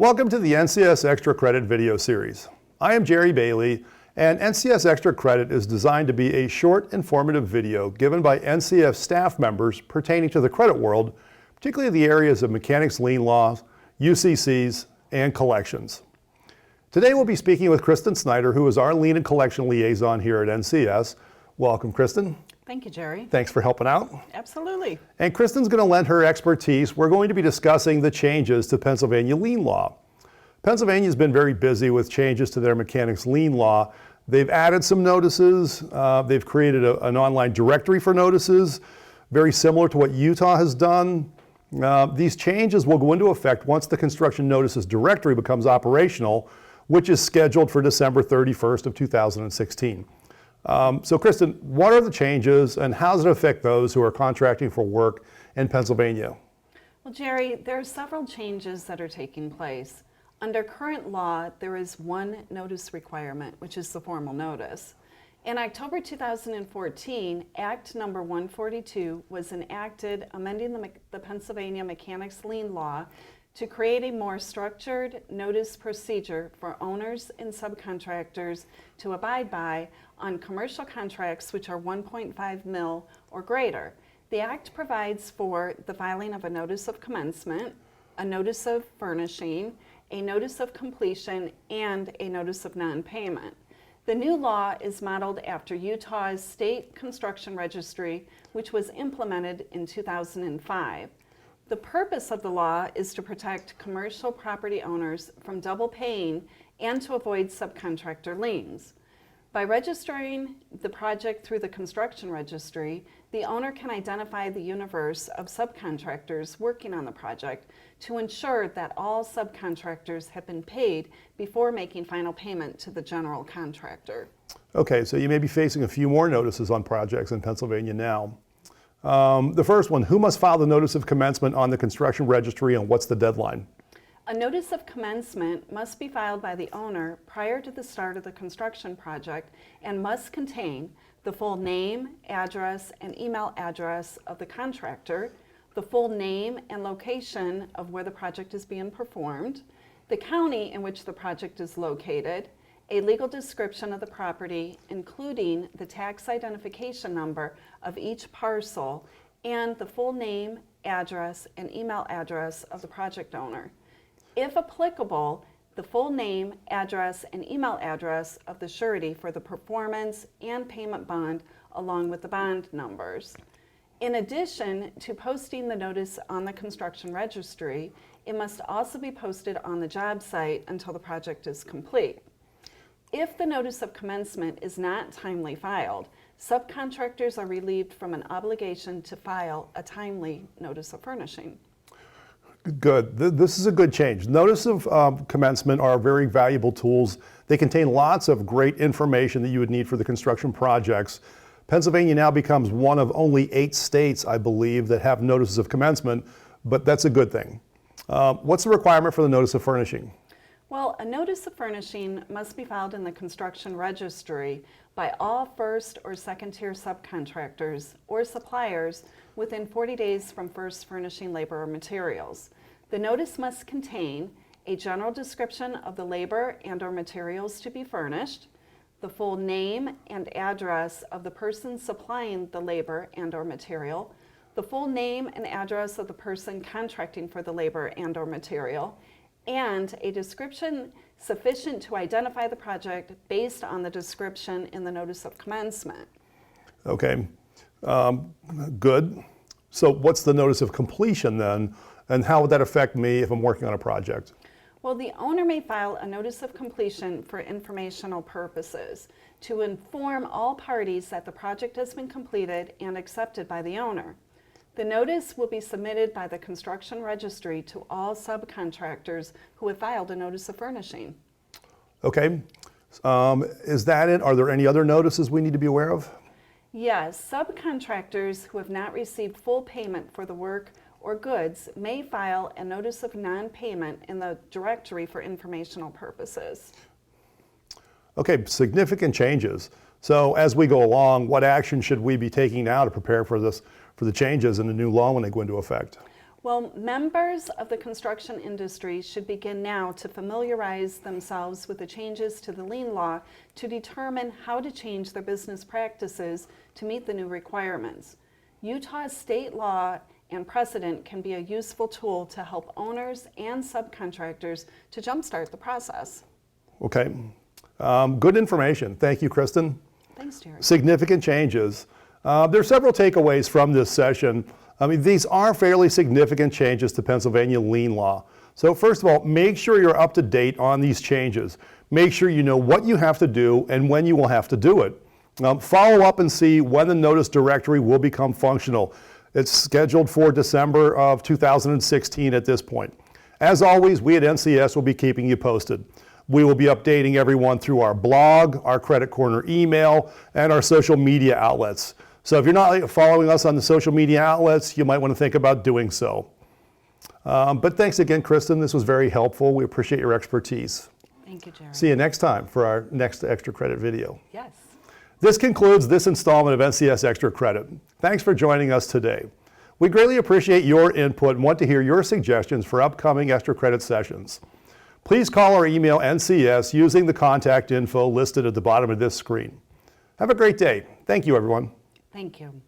Welcome to the NCS Extra Credit video series. I am Jerry Bailey, and NCS Extra Credit is designed to be a short, informative video given by NCF staff members pertaining to the credit world, particularly the areas of mechanics lien laws, UCCs, and collections. Today we'll be speaking with Kristen Snyder, who is our lien and collection liaison here at NCS. Welcome, Kristen. Thank you, Jerry. Thanks for helping out. Absolutely. And Kristen's going to lend her expertise. We're going to be discussing the changes to Pennsylvania lien law. Pennsylvania's been very busy with changes to their mechanics lien law. They've added some notices. They've created an online directory for notices, very similar to what Utah has done. These changes will go into effect once the construction notices directory becomes operational, which is scheduled for December 31st of 2016. So Kristen, what are the changes and how does it affect those who are contracting for work in Pennsylvania? Well, Jerry, there are several changes that are taking place. Under current law, there is one notice requirement, which is the formal notice. In October 2014, Act Number 142 was enacted amending the Pennsylvania Mechanics Lien Law to create a more structured notice procedure for owners and subcontractors to abide by on commercial contracts which are 1.5 mil or greater. The Act provides for the filing of a notice of commencement, a notice of furnishing, a notice of completion, and a notice of non-payment. The new law is modeled after Utah's State Construction Registry, which was implemented in 2005. The purpose of the law is to protect commercial property owners from double paying and to avoid subcontractor liens. By registering the project through the construction registry, the owner can identify the universe of subcontractors working on the project to ensure that all subcontractors have been paid before making final payment to the general contractor. Okay, so you may be facing a few more notices on projects in Pennsylvania now. The first one, who must file the notice of commencement on the construction registry and what's the deadline? A notice of commencement must be filed by the owner prior to the start of the construction project and must contain the full name, address, and email address of the contractor, the full name and location of where the project is being performed, the county in which the project is located, a legal description of the property, including the tax identification number of each parcel, and the full name, address, and email address of the project owner. If applicable, the full name, address, and email address of the surety for the performance and payment bond, along with the bond numbers. In addition to posting the notice on the construction registry, it must also be posted on the job site until the project is complete. If the notice of commencement is not timely filed, subcontractors are relieved from an obligation to file a timely notice of furnishing. Good. This is a good change. Notice of commencement are very valuable tools. They contain lots of great information that you would need for the construction projects. Pennsylvania now becomes one of only 8 states, I believe, that have notices of commencement, but that's a good thing. What's the requirement for the notice of furnishing? Well, a notice of furnishing must be filed in the construction registry by all first or second tier subcontractors or suppliers within 40 days from first furnishing labor or materials. The notice must contain a general description of the labor and or materials to be furnished, the full name and address of the person supplying the labor and or material, the full name and address of the person contracting for the labor and or material, and a description sufficient to identify the project based on the description in the notice of commencement. Okay, good. So what's the notice of completion then, and how would that affect me if I'm working on a project? Well, the owner may file a notice of completion for informational purposes to inform all parties that the project has been completed and accepted by the owner. The notice will be submitted by the construction registry to all subcontractors who have filed a notice of furnishing. Okay, is that it? Are there any other notices we need to be aware of? Yes, subcontractors who have not received full payment for the work or goods may file a notice of non-payment in the directory for informational purposes. Okay, significant changes. So as we go along, what action should we be taking now to prepare for the changes in the new law when they go into effect? Well, members of the construction industry should begin now to familiarize themselves with the changes to the lien law to determine how to change their business practices to meet the new requirements. Utah's state law and precedent can be a useful tool to help owners and subcontractors to jumpstart the process. Okay, good information. Thank you, Kristen. Thanks, Jerry. Significant changes. There are several takeaways from this session. I mean, these are fairly significant changes to Pennsylvania lien law. So first of all, make sure you're up to date on these changes. Make sure you know what you have to do and when you will have to do it. Follow up and see when the notice directory will become functional. It's scheduled for December of 2016 at this point. As always, we at NCS will be keeping you posted. We will be updating everyone through our blog, our Credit Corner email, and our social media outlets. So if you're not following us on the social media outlets, you might want to think about doing so. But thanks again, Kristen. This was very helpful. We appreciate your expertise. Thank you, Jerry. See you next time for our next Extra Credit video. Yes. This concludes this installment of NCS Extra Credit. Thanks for joining us today. We greatly appreciate your input and want to hear your suggestions for upcoming Extra Credit sessions. Please call or email NCS using the contact info listed at the bottom of this screen. Have a great day. Thank you, everyone. Thank you.